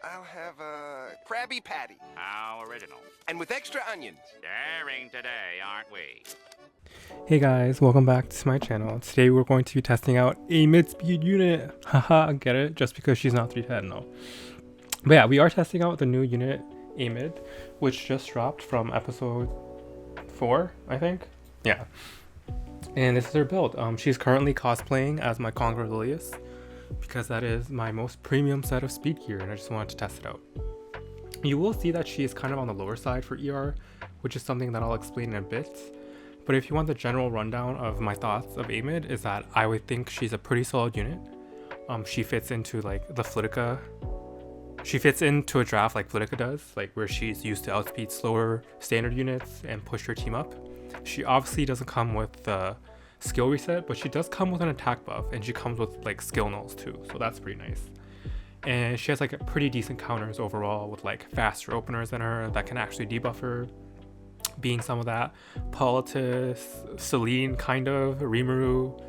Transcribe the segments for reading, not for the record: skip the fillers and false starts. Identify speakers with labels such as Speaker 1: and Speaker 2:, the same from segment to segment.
Speaker 1: I'll have a Krabby Patty.
Speaker 2: How original.
Speaker 1: And with extra onions.
Speaker 2: Daring today, aren't we?
Speaker 3: Hey guys, welcome back to my channel. Today we're going to be testing out a mid-speed unit. Haha, get it? Just because she's not 310, no. But yeah, we are testing out the new unit, A-mid, which just dropped from episode 4, I think. Yeah. And this is her build. She's currently cosplaying as my Conqueror Lilius, because that is my most premium set of speed gear, and I just wanted to test it out. You will see that she is kind of on the lower side for ER, which is something that I'll explain in a bit. But if you want the general rundown of my thoughts of A-mid, is that I would think she's a pretty solid unit. She fits into like the Flitica. She fits into a draft like Flitica does, like where she's used to outspeed slower standard units and push her team up. She obviously doesn't come with the skill reset, but she does come with an attack buff, and she comes with like skill nulls too, so that's pretty nice. And she has like pretty decent counters overall, with like faster openers than her that can actually debuff her, being some of that Politis, Celine kind of, Rimuru.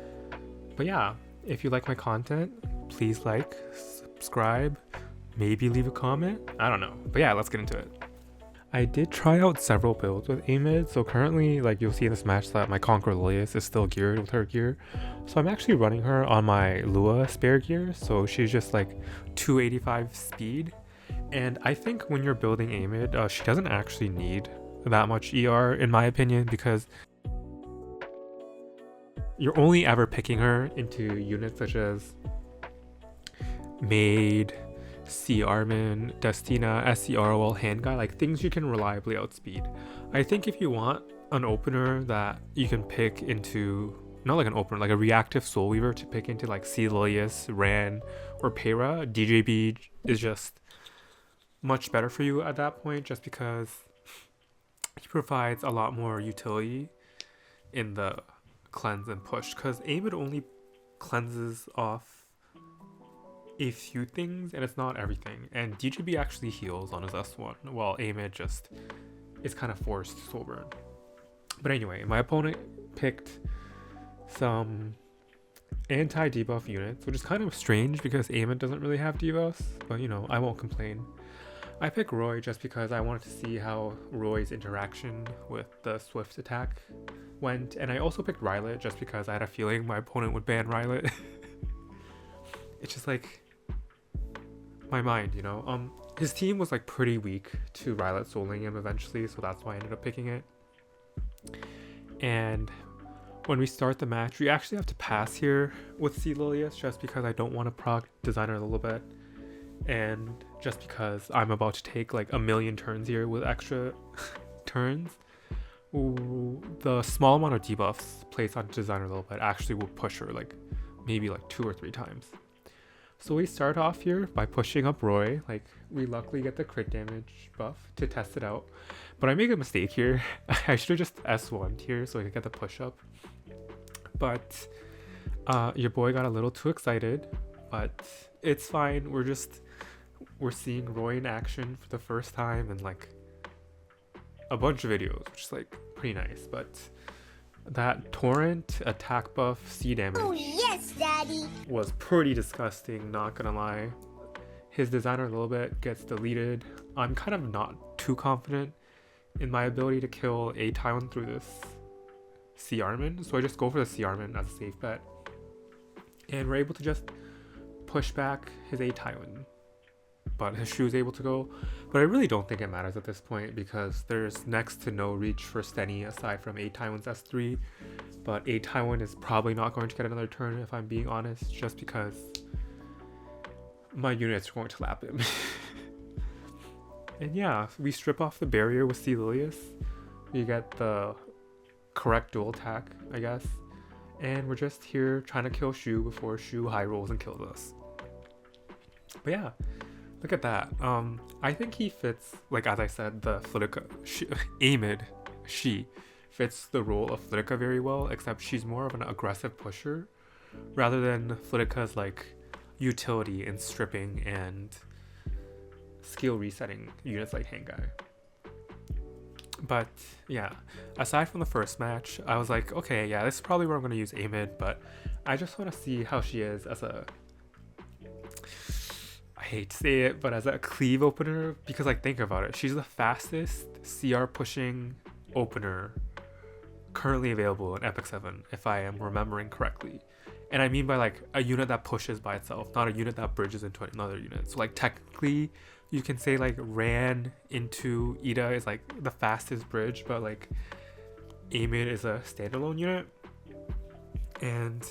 Speaker 3: But yeah, if you like my content, please like, subscribe, maybe leave a comment, I don't know. But yeah, let's get into it. I did try out several builds with A-mid, so currently, like you'll see in this match, that my Conqueror Lilius is still geared with her gear. So I'm actually running her on my Lua spare gear, so she's just like 285 speed. And I think when you're building A-mid, she doesn't actually need that much ER in my opinion, because you're only ever picking her into units such as Maid, C Armin, Destina, SCROL, Handguy, like things you can reliably outspeed. I think if you want an opener that you can pick into, not like an opener, like a reactive Soul Weaver to pick into like C Lilius, Ran, or Pera, DJB is just much better for you at that point, just because he provides a lot more utility in the cleanse and push, because A-mid only cleanses off a few things and it's not everything, and DJB actually heals on his S1 while A-mid just is kind of forced soul burn. But anyway, my opponent picked some anti-debuff units, which is kind of strange because A-mid doesn't really have debuffs, but you know, I won't complain. I picked Roy just because I wanted to see how Roy's interaction with the Swift attack went, and I also picked Rylet just because I had a feeling my opponent would ban Rylet. It's just like my mind, you know. His team was like pretty weak to Rylet souling him eventually, so that's why I ended up picking it. And when we start the match, we actually have to pass here with C Lilius just because I don't want to proc designer a little bit, and just because I'm about to take like a million turns here with extra turns. Ooh, the small amount of debuffs placed on designer a little bit actually will push her like maybe like 2 or 3 times. So we start off here by pushing up Roy. Like, we luckily get the crit damage buff to test it out. But I make a mistake here. I should have just S1'd here so I could get the push up. But your boy got a little too excited. But it's fine. We're seeing Roy in action for the first time in like a bunch of videos, which is like pretty nice. But that torrent attack buff C damage,
Speaker 4: oh yes, Daddy,
Speaker 3: was pretty disgusting, not gonna lie. His designer a little bit gets deleted. I'm kind of not too confident in my ability to kill a Tywin through this C Armin, so I just go for the C Armin as a safe bet, and we're able to just push back his A Tywin. But his shoe is able to go. But I really don't think it matters at this point because there's next to no reach for Steny aside from A Tywin's S3. But A Tywin is probably not going to get another turn if I'm being honest, just because my units are going to lap him. And yeah, we strip off the barrier with C Lilius. We get the correct dual attack, I guess. And we're just here trying to kill Shu before Shu high rolls and kills us. But yeah. Look at that. I think he fits, like as I said, the Flitica, A-mid, she fits the role of Flitica very well, except she's more of an aggressive pusher rather than Flitica's like utility in stripping and skill resetting units like Handguy. But yeah, aside from the first match, I was like, okay, yeah, this is probably where I'm going to use A-mid, but I just want to see how she is as a... I hate to say it, but as a cleave opener, because like think about it, she's the fastest CR pushing opener currently available in Epicseven, if I am remembering correctly. And I mean by like a unit that pushes by itself, not a unit that bridges into another unit. So like technically you can say like Ran into Ida is like the fastest bridge, but like Amid is a standalone unit. And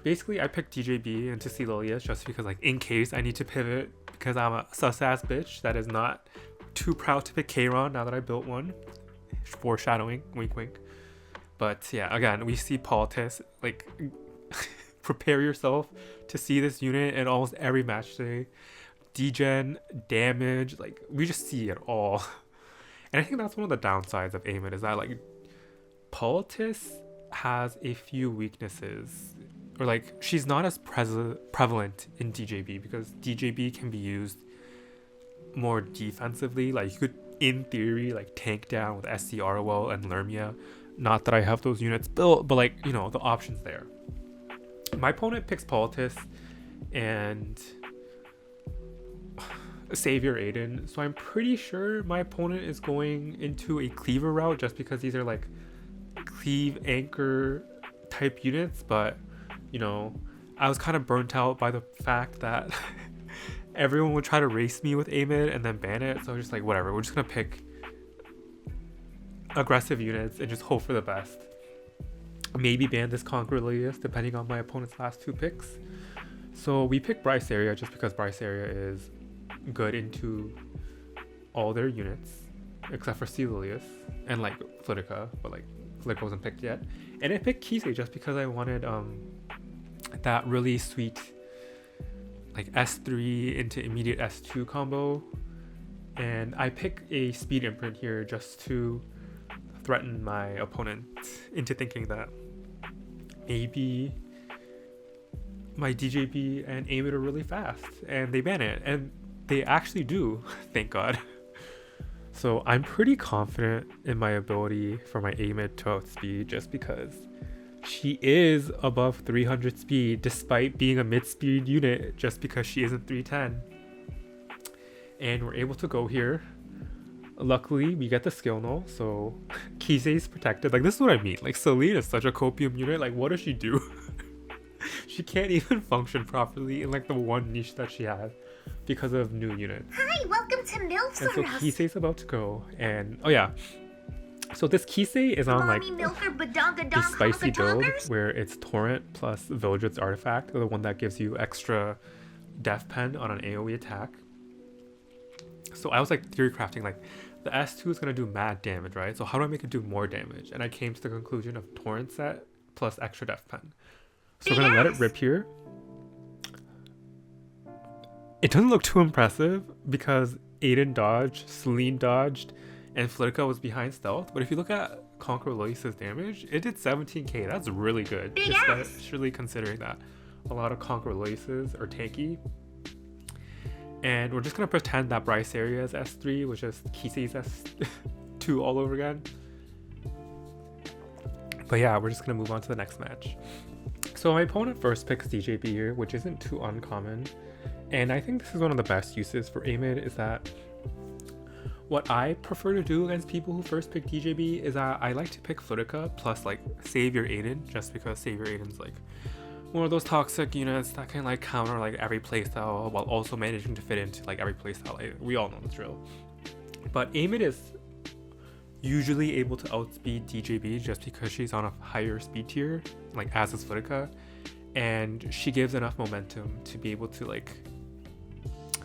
Speaker 3: basically I picked DJB into Celilius just because like in case I need to pivot, because I'm a sus ass bitch that is not too proud to pick Kayron now that I built one. Foreshadowing, wink wink. But yeah, again, we see Politis, like prepare yourself to see this unit in almost every match day. Degen, damage, like we just see it all. And I think that's one of the downsides of Amid is that like Politis has a few weaknesses, or like she's not as prevalent in DJB because DJB can be used more defensively. Like you could in theory like tank down with SCROL and Lermia. Not that I have those units built, but like, you know, the options there. My opponent picks Politis and Savior Aiden, so I'm pretty sure my opponent is going into a cleaver route just because these are like cleave anchor type units. But you know, I was kind of burnt out by the fact that everyone would try to race me with Amid and then ban it, so I was just like, whatever, we're just gonna pick aggressive units and just hope for the best. Maybe ban this Conqueror Lilius depending on my opponent's last two picks. So we picked Bryce Area just because Bryce Area is good into all their units except for Celilius and like Flitica, but like Flitica wasn't picked yet. And I picked Kise just because I wanted that really sweet like S3 into immediate S2 combo. And I pick a speed imprint here just to threaten my opponent into thinking that maybe my DJB and Amid are really fast and they ban it, and they actually do, thank God. So I'm pretty confident in my ability for my Amid to outspeed just because she is above 300 speed despite being a mid-speed unit, just because she isn't 310. And we're able to go here. Luckily, we get the skill null, so Kise is protected. Like, this is what I mean. Like, Celine is such a copium unit. Like, what does she do? She can't even function properly in, like, the one niche that she has because of new units.
Speaker 4: Hi, welcome to MILF's.
Speaker 3: And so Kise's about to go. And, oh yeah. So this Kise is on, like, a spicy build where it's Torrent plus Vildred's Artifact, the one that gives you extra Death Pen on an AoE attack. So I was, like, theory crafting, like, the S2 is going to do mad damage, right? So how do I make it do more damage? And I came to the conclusion of Torrent set plus extra Death Pen. So we're going to let it rip here. It doesn't look too impressive because Aiden dodged, Celine dodged, and Flitica was behind stealth. But if you look at Conqueror Lois's damage, it did 17k. That's really good, especially considering that a lot of Conqueror Loises are tanky. And we're just going to pretend that Bryce Area is S3, which is Kise's S2 all over again. But yeah, we're just going to move on to the next match. So my opponent first picks DJB here, which isn't too uncommon. And I think this is one of the best uses for Amid, is that what I prefer to do against people who first pick DJB is that I like to pick Flitica plus like Savior Aiden, just because Savior Aiden's like one of those toxic units that can like counter like every playstyle while also managing to fit into like every playstyle. Like, we all know the drill. But Amid is usually able to outspeed DJB just because she's on a higher speed tier, like as is Flitica, and she gives enough momentum to be able to like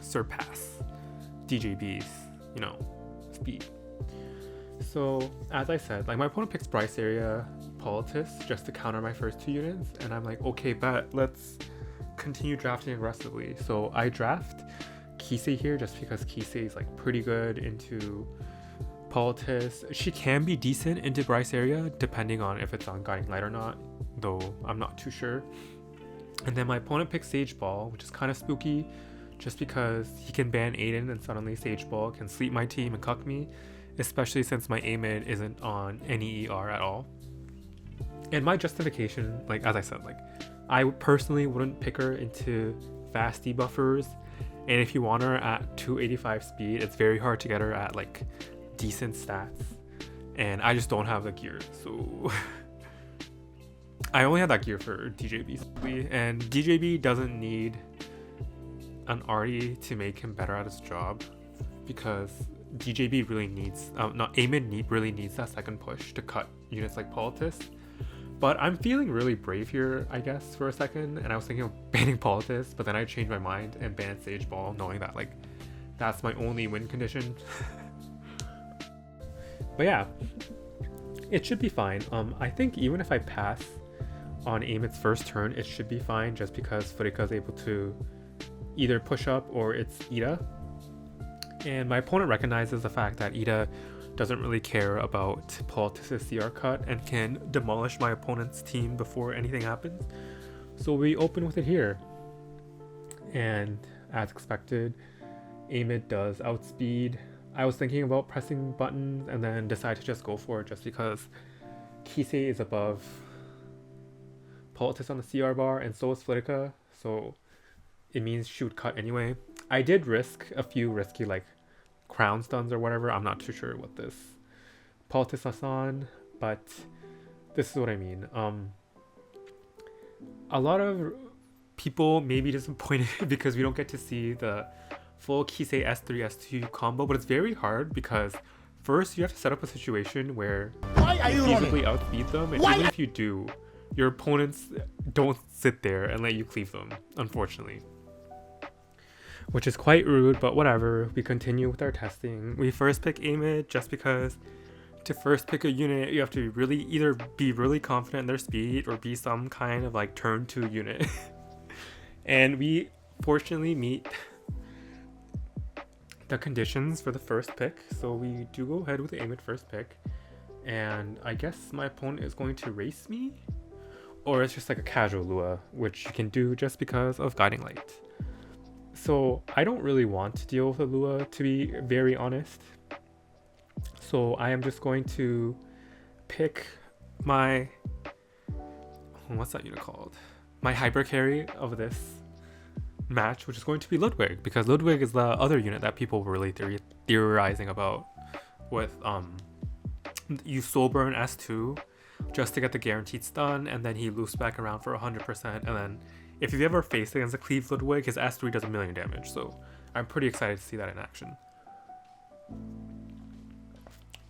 Speaker 3: surpass DJB's, you know, speed. So as I said, like my opponent picks Bryce Area Politis just to counter my first two units, and I'm like, okay, bet, let's continue drafting aggressively. So I draft Kise here just because Kise is like pretty good into Politis. She can be decent into Bryce Area depending on if it's on Guiding Light or not, though I'm not too sure. And then my opponent picks Sage Ball, which is kind of spooky just because he can ban Aiden and suddenly Sage Ball can sleep my team and cuck me, especially since my Amid isn't on any ER at all. And my justification, like as I said, like I personally wouldn't pick her into fast debuffers And if you want her at 285 speed, it's very hard to get her at like decent stats. And I just don't have the gear, so I only have that gear for DJB simply. And DJB doesn't need an arty to make him better at his job, because DJB really needs, A-mid really needs that second push to cut units like Politis. But I'm feeling really brave here, I guess, for a second, and I was thinking of banning Politis, but then I changed my mind and banned Sage Ball, knowing that like that's my only win condition. But yeah, it should be fine. I think even if I pass on Amid's first turn, it should be fine, just because Furika is able to either push up or it's Ida. And my opponent recognizes the fact that Ida doesn't really care about Politis' CR cut and can demolish my opponent's team before anything happens. So we open with it here. And as expected, Amid does outspeed. I was thinking about pressing buttons and then decided to just go for it, just because Kise is above Politis on the CR bar, and so is Flitica, so it means she would cut anyway. I did risk a few risky like crown stuns or whatever. I'm not too sure what this Politis is on, but this is what I mean. A lot of people may be disappointed because we don't get to see the full Kise S3 S2 combo, but it's very hard because first you have to set up a situation where you feasibly outspeed them, and even if you do, your opponents don't sit there and let you cleave them, unfortunately. Which is quite rude, but whatever. We continue with our testing. We first pick Amid just because to first pick a unit, you have to really either be really confident in their speed or be some kind of like turn 2 unit. And we fortunately meet the conditions for the first pick, so we do go ahead with the Amid first pick. And I guess my opponent is going to race me, or it's just like a casual Lua, which you can do just because of Guiding Light. So I don't really want to deal with a Lua, to be very honest. So I am just going to pick my, what's that unit called? My hyper carry of this match, which is going to be Ludwig, because Ludwig is the other unit that people were really theorizing about with you soul burn S2 just to get the guaranteed stun, and then he loops back around for 100%, and then if you've ever faced against a cleave Ludwig, his S3 does 1,000,000 damage, so I'm pretty excited to see that in action.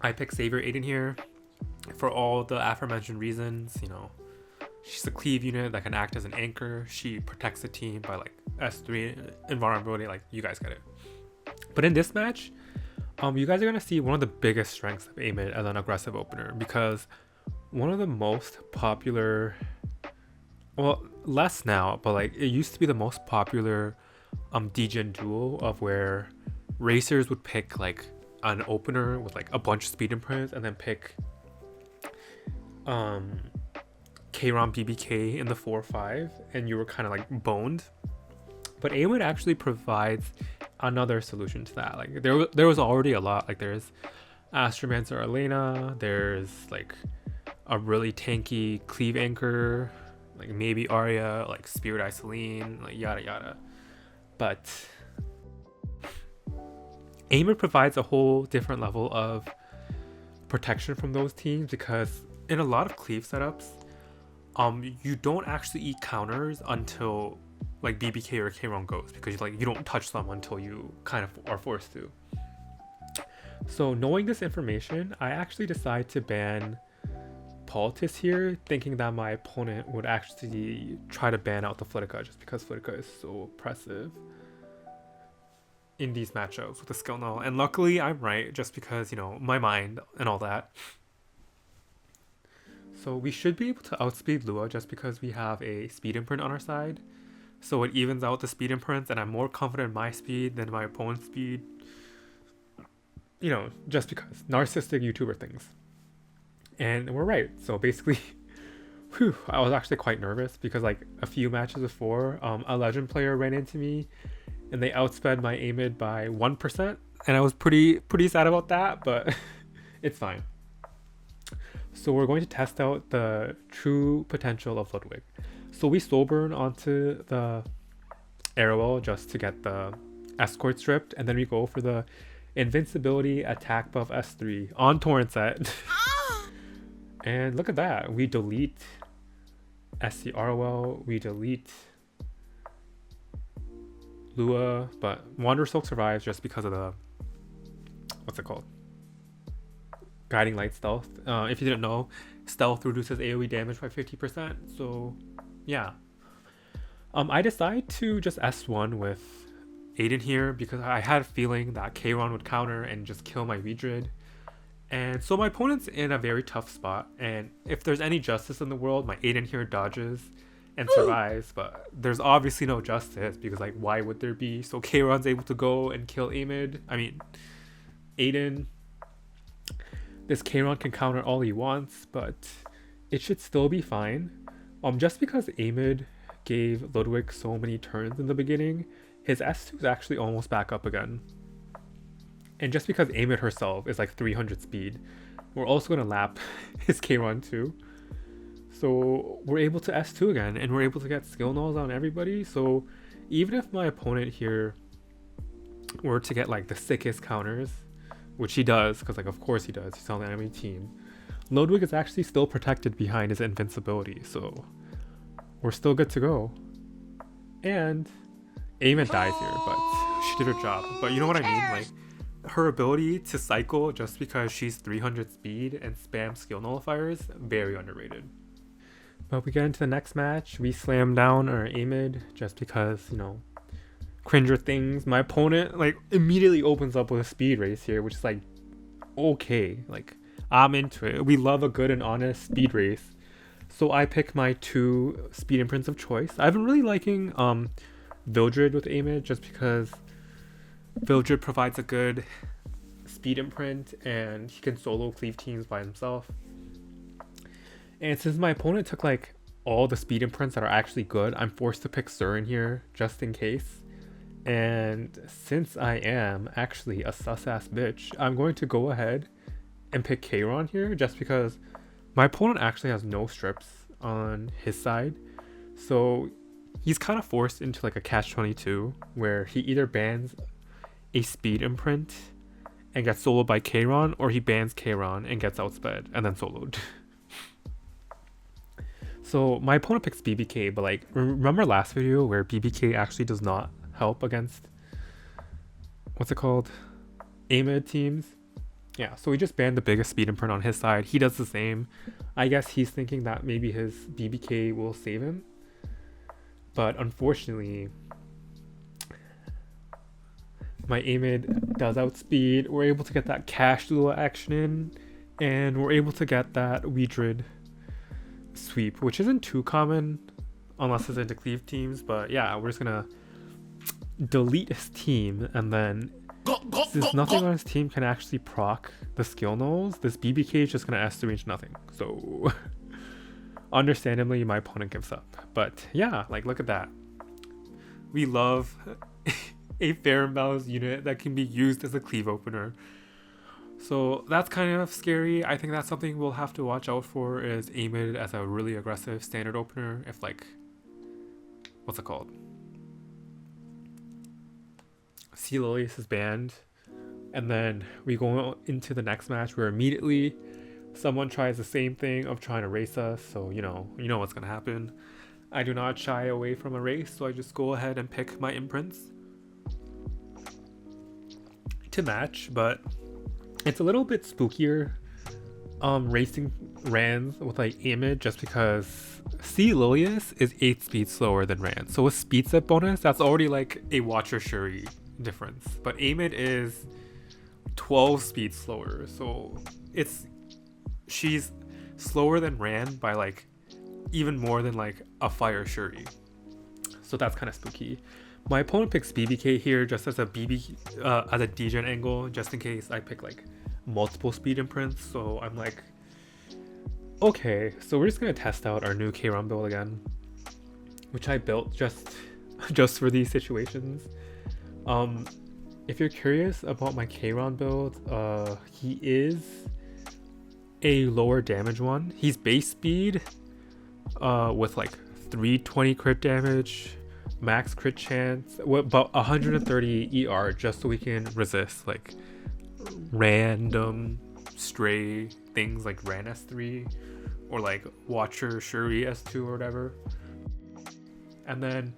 Speaker 3: I pick Savior Aiden here for all the aforementioned reasons. You know, she's a cleave unit that can act as an anchor. She protects the team by like S3 invulnerability, like you guys get it. But in this match, you guys are gonna see one of the biggest strengths of Amid as an aggressive opener, because one of the most popular, well, less now, but like it used to be the most popular degen duel of where racers would pick like an opener with like a bunch of speed imprints and then pick Kayron BBK in the 4-5, and you were kind of like boned. But Amid actually provides another solution to that. Like there was already a lot. Like there's Astromancer Elena, there's like a really tanky cleave anchor, like maybe Arya, like Spirit Iceline, like yada yada. But Amid provides a whole different level of protection from those teams, because in a lot of cleave setups, you don't actually eat counters until like BBK or Kayron goes, because like you don't touch them until you kind of are forced to. So knowing this information, I actually decide to ban Politis here, thinking that my opponent would actually try to ban out the Flitica, just because Flitica is so oppressive in these matchups with the skill null. And luckily I'm right, just because, you know, my mind and all that. So we should be able to outspeed Lua just because we have a speed imprint on our side. So it evens out the speed imprints, and I'm more confident in my speed than my opponent's speed. You know, just because. Narcissistic YouTuber things. And we're right. So basically, whew, I was actually quite nervous because like a few matches before, a legend player ran into me and they outsped my Amid by 1%. And I was pretty sad about that, but it's fine. So we're going to test out the true potential of Ludwig. So we soul burn onto the Arrowwell just to get the escort stripped, and then we go for the invincibility attack buff S3 on torrent set. And look at that, we delete SCROL, we delete Lua, but Wander Soak survives just because of the, what's it called, guiding light stealth. If you didn't know, stealth reduces AoE damage by 50%, so yeah. I decided to just S1 with Aiden here because I had a feeling that Kayron would counter and just kill my Weedred. And so my opponent's in a very tough spot, and if there's any justice in the world, my Aiden here dodges and survives, but there's obviously no justice because, like, why would there be? So Kayron's able to go and kill Aiden. This Kayron can counter all he wants, but it should still be fine. Just because Amid gave Ludwig so many turns in the beginning, his S2 is actually almost back up again. And just because Amid herself is like 300 speed, we're also going to lap his Kayron too. So we're able to S2 again, and we're able to get skill nulls on everybody. So even if my opponent here were to get like the sickest counters, which he does, because like of course he does, he's on the enemy team, Ludwig is actually still protected behind his invincibility, so we're still good to go. And Amid dies here, but she did her job. But you know what I mean, like her ability to cycle just because she's 300 speed and spam skill nullifiers, very underrated. But we get into the next match, we slam down our Amid just because, you know, cringer things. My opponent like immediately opens up with a speed race here, which is like, okay, like I'm into it. We love a good and honest speed race. So I pick my 2 speed imprints of choice. I've been really liking Vildred with Amid just because Vildred provides a good speed imprint and he can solo cleave teams by himself. And since my opponent took like all the speed imprints that are actually good, I'm forced to pick Surin here just in case. And since I am actually a sus-ass bitch, I'm going to go ahead and pick Kayron here just because my opponent actually has no strips on his side. So he's kind of forced into like a catch-22 where he either bans a speed imprint and gets soloed by Kayron, or he bans Kayron and gets outsped and then soloed. So my opponent picks BBK, but like remember last video where BBK actually does not help against, what's it called, Amid teams? Yeah, so we just banned the biggest speed imprint on his side. He does the same. I guess he's thinking that maybe his BBK will save him, but unfortunately my Amid does outspeed. We're able to get that cash Lua action in, and we're able to get that Weedred sweep, which isn't too common unless it's into cleave teams. But yeah, we're just gonna delete his team, and then since nothing on his team can actually proc the skill nulls, this BBK is just gonna S3 into nothing. So understandably my opponent gives up. But yeah, like look at that. We love a fair and balanced unit that can be used as a cleave opener. So that's kind of scary. I think that's something we'll have to watch out for, is Amid as a really aggressive standard opener. If like, what's it called? Sea Lilius is banned. And then we go into the next match where immediately someone tries the same thing of trying to race us. So you know what's gonna happen. I do not shy away from a race, so I just go ahead and pick my imprints to match. But it's a little bit spookier racing Rans with like Amid, just because Sea Lilius is 8 speed slower than Rand. So with speed set bonus, that's already like a Watcher Shuri difference. But Amid is 12 speed slower, so she's slower than Rand by like even more than like a Fire Shuri. So that's kind of spooky. My opponent picks BBK here just as a as a degen angle, just in case I pick like multiple speed imprints. So I'm like, okay, so we're just gonna test out our new Kayron build again, which I built just for these situations. If you're curious about my Kayron build, he is a lower damage one. He's base speed with like 320 crit damage, max crit chance, about 130 ER, just so we can resist like random stray things like Ran S3 or like Watcher Shuri S2 or whatever. And then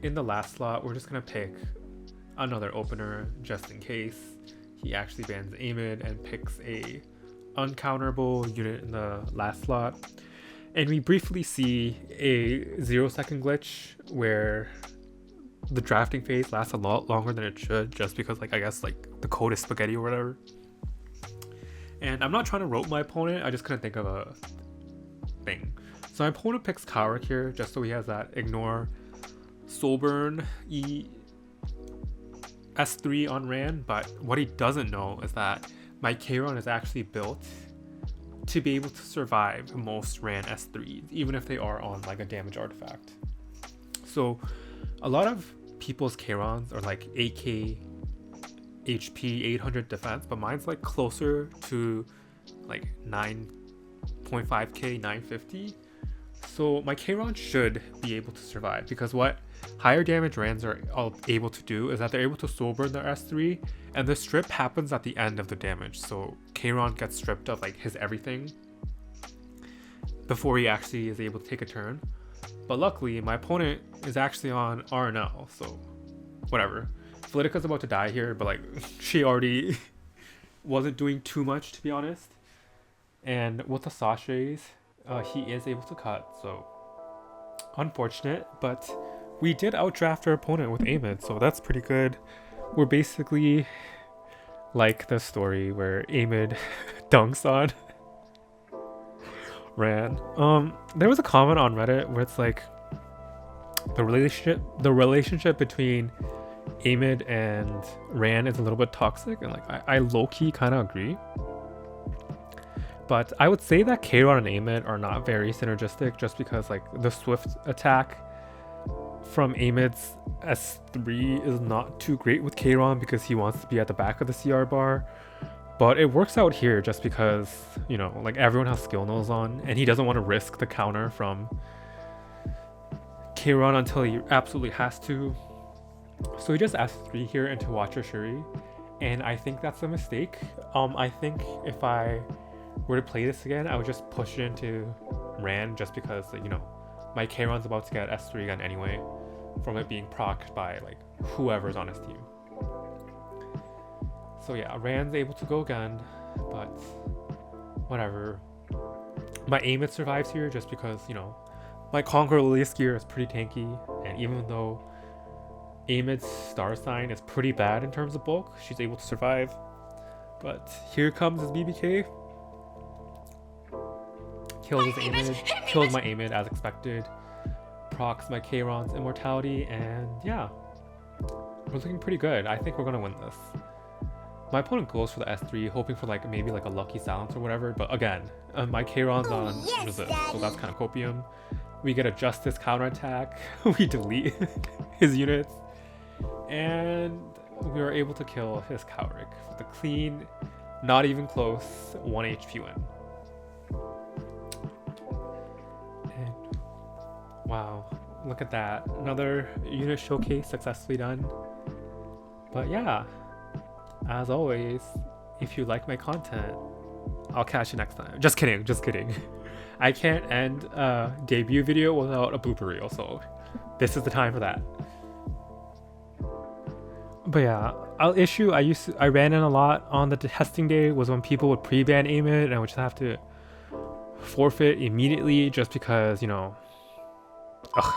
Speaker 3: in the last slot, we're just gonna pick another opener just in case he actually bans Amid and picks a uncounterable unit in the last slot. And we briefly see a 0-second glitch where the drafting phase lasts a lot longer than it should, just because like I guess like the code is spaghetti or whatever. And I'm not trying to rope my opponent, I just couldn't think of a thing. So my opponent picks Kayron here just so he has that ignore Soulburn S3 on Ran, but what he doesn't know is that my Kayron is actually built to be able to survive most Ran S3s, even if they are on like a damage artifact. So a lot of people's Kayrons are like 8k HP, 800 defense, but mine's like closer to like 9.5k, 950. So my Kayron should be able to survive, because what higher damage Rans are all able to do is that they're able to soul burn their S3, and the strip happens at the end of the damage. So Kayron gets stripped of like his everything before he actually is able to take a turn. But luckily my opponent is actually on RNL, so whatever. Felitica's about to die here, but like she already wasn't doing too much, to be honest. And with the sachets, he is able to cut, so unfortunate, but we did outdraft our opponent with Amid, so that's pretty good. We're basically like the story where Amid dunks on Ran. There was a comment on Reddit where it's like the relationship between Amid and Ran is a little bit toxic, and like I low-key kind of agree. But I would say that Kayron and Amid are not very synergistic, just because like the swift attack from Amid's S3 is not too great with Kayron because he wants to be at the back of the CR bar. But it works out here just because, you know, like everyone has skill nulls on and he doesn't want to risk the counter from Kayron until he absolutely has to. So he just S3 here into Watcher Shuri, and I think that's a mistake. I think if I were to play this again, I would just push it into Ran, just because, you know, my Kayron's about to get S3 again anyway from it being procced by like whoever's on his team. So yeah, Ran's able to go again, but whatever. My Amid survives here just because, you know, my Conqueror Lilius gear is pretty tanky, and even though Amid's star sign is pretty bad in terms of bulk, she's able to survive. But here comes his BBK. Kills his Amid, kills my Amid as expected, procs my Kayron's immortality, and yeah, we're looking pretty good. I think we're gonna win this. My opponent goes for the S3, hoping for like maybe like a lucky silence or whatever, but again, my Kayron's on resist, so that's kind of copium. We get a justice counterattack, we delete his units, and we are able to kill his Cowrick with a clean, not even close, 1 HP win. And wow, look at that. Another unit showcase successfully done. But yeah, as always, if you like my content, I'll catch you next time. Just kidding, just kidding. I can't end a debut video without a blooper reel, so this is the time for that. But yeah, I ran in a lot on the testing day was when people would pre-ban Amid, and I would just have to forfeit immediately just because, you know, ugh.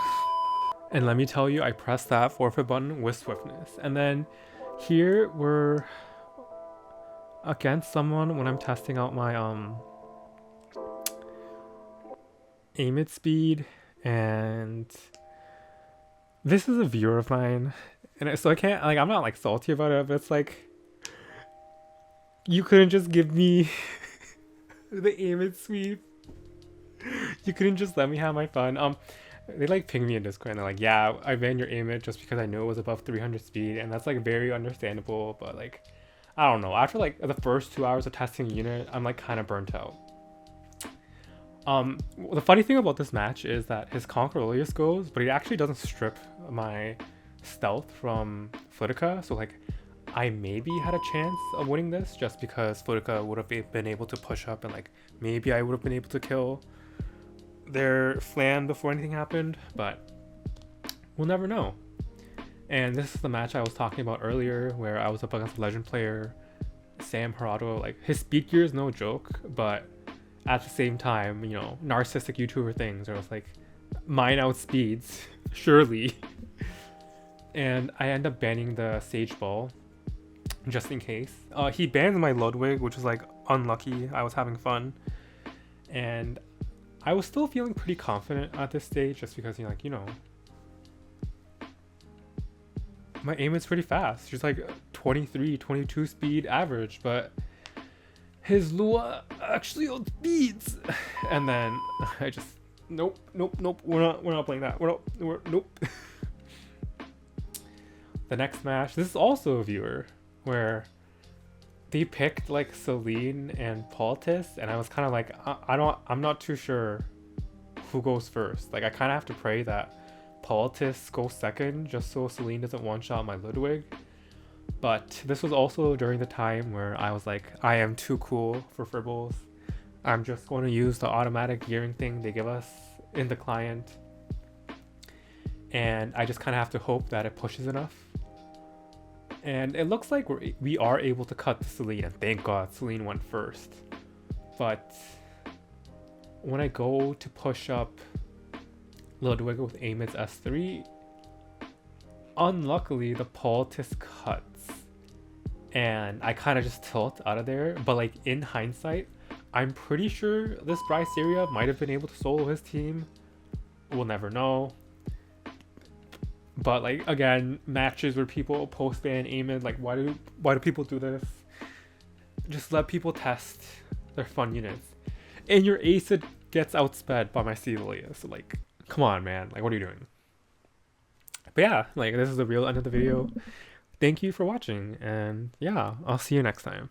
Speaker 3: And let me tell you, I pressed that forfeit button with swiftness. And then here we're against someone when I'm testing out my Amid speed, and this is a viewer of mine, and so I can't, like, I'm not like salty about it, but it's like, you couldn't just give me the Amid sweep. You couldn't just let me have my fun. They like ping me in Discord and they're like, yeah, I banned your Amid just because I knew it was above 300 speed, and that's like very understandable, but like, I don't know, after like the first 2 hours of testing a unit, I'm like kind of burnt out. The funny thing about this match is that his Conquer Lilius goes, but he actually doesn't strip my stealth from Flitica, so like I maybe had a chance of winning this just because Flitica would have been able to push up and like maybe I would have been able to kill their flan before anything happened, but we'll never know. And this is the match I was talking about earlier where I was up against a legend player, Sam Harado. Like his speed gear is no joke, but at the same time, you know, narcissistic YouTuber things, or it's like mine outspeeds, surely. And I end up banning the Sage Ball just in case. He banned my Ludwig, which was like unlucky. I was having fun. And I was still feeling pretty confident at this stage just because, you know, like, you know, my aim is pretty fast. She's like 23, 22 speed average, but his Lua actually outspeeds. And then I just nope. We're not playing that. Nope. The next match, this is also a viewer where they picked like Celine and Poultice, and I was kind of like, I'm not too sure who goes first. Like I kind of have to pray that Poultice goes second just so Celine doesn't one-shot my Ludwig. But this was also during the time where I was like, I am too cool for Fribbles. I'm just going to use the automatic gearing thing they give us in the client. And I just kind of have to hope that it pushes enough. And it looks like we are able to cut to Celine, and thank God Celine went first. But when I go to push up Ludwig with Amid's S3, unluckily the Poultice cuts. And I kind of just tilt out of there. But like in hindsight, I'm pretty sure this Bryceria might have been able to solo his team. We'll never know. But like again, matches where people post ban Amid, like why do people do this? Just let people test their fun units. And your Acid gets outsped by my Celia. So like, come on, man. Like, what are you doing? But yeah, like this is the real end of the video. Thank you for watching, and yeah, I'll see you next time.